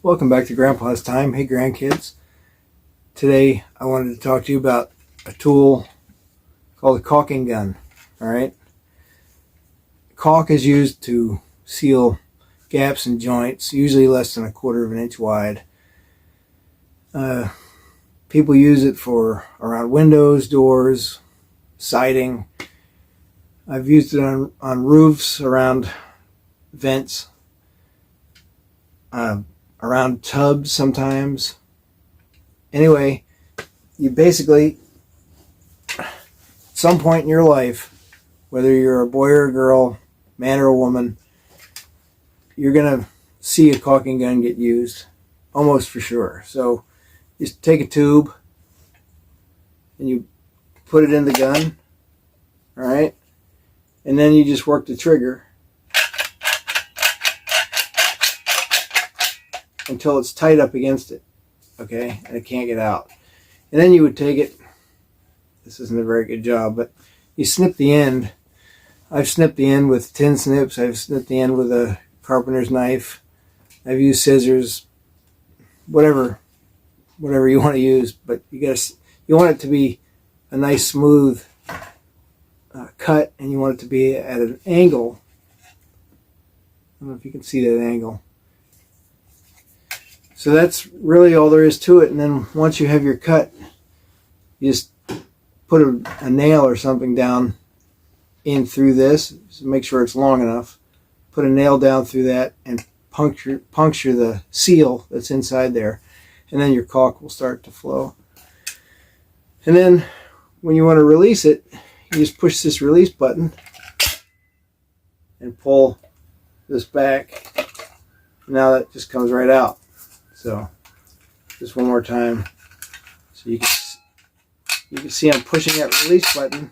Welcome back to Grandpa's Time. Hey grandkids. Today I wanted to talk to you about a tool called a caulking gun. Alright? Caulk is used to seal gaps and joints, usually less than 1/4 of an inch wide. People use it for around windows, doors, siding. I've used it on roofs, around vents, around tubs sometimes. Anyway, you basically, at some point in your life, whether you're a boy or a girl, man or a woman, you're going to see a caulking gun get used, almost for sure. So just take a tube and you put it in the gun, all right? And then you just work the trigger until it's tight up against it, okay? And it can't get out. And then you would take it, this isn't a very good job, but you snip the end. I've snipped the end with tin snips. I've snipped the end with a carpenter's knife. I've used scissors, whatever you want to use, but you want it to be a nice smooth cut, and you want it to be at an angle. I don't know if you can see that angle. So that's really all there is to it. And then once you have your cut, you just put a nail or something down in through this, so make sure it's long enough. Put a nail down through that and puncture the seal that's inside there, and then your caulk will start to flow. And then when you want to release it, you just push this release button and pull this back. Now that just comes right out. So just one more time, so you can see I'm pushing that release button,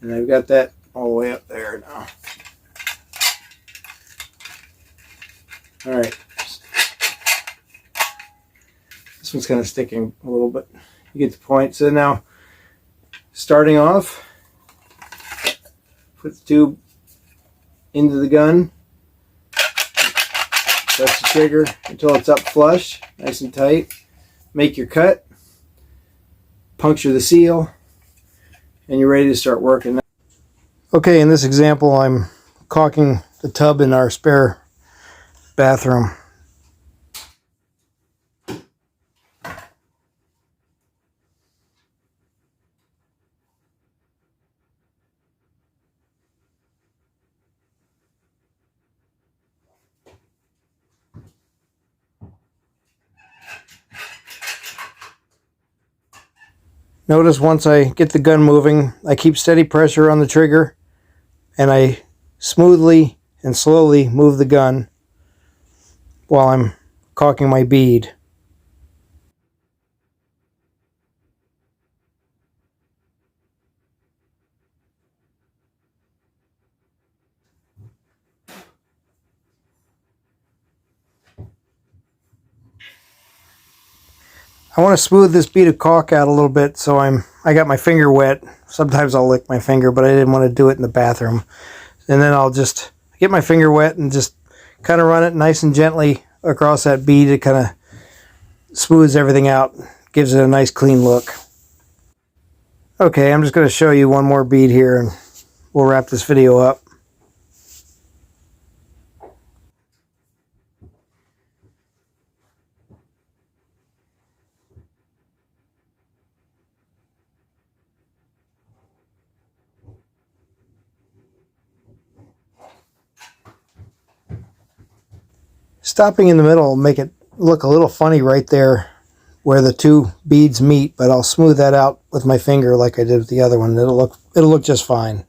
and I've got that all the way up there now. All right, this one's kind of sticking a little bit. You get the point. So now, starting off, put the tube into the gun. Press the trigger until it's up flush, nice and tight. Make your cut, puncture the seal, and you're ready to start working. Okay, in this example, I'm caulking the tub in our spare bathroom. Notice once I get the gun moving, I keep steady pressure on the trigger, and I smoothly and slowly move the gun while I'm caulking my bead. I want to smooth this bead of caulk out a little bit, so I got my finger wet. Sometimes I'll lick my finger, but I didn't want to do it in the bathroom. And then I'll just get my finger wet and just kind of run it nice and gently across that bead. It kind of smooths everything out, gives it a nice clean look. Okay, I'm just going to show you one more bead here and we'll wrap this video up. Stopping in the middle will make it look a little funny right there where the two beads meet, but I'll smooth that out with my finger like I did with the other one. It'll look just fine.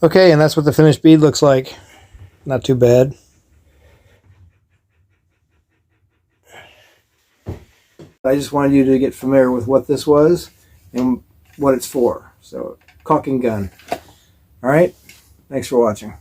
Okay, and that's what the finished bead looks like. Not too bad. I just wanted you to get familiar with what this was and what it's for. So, caulking gun. All right. Thanks for watching.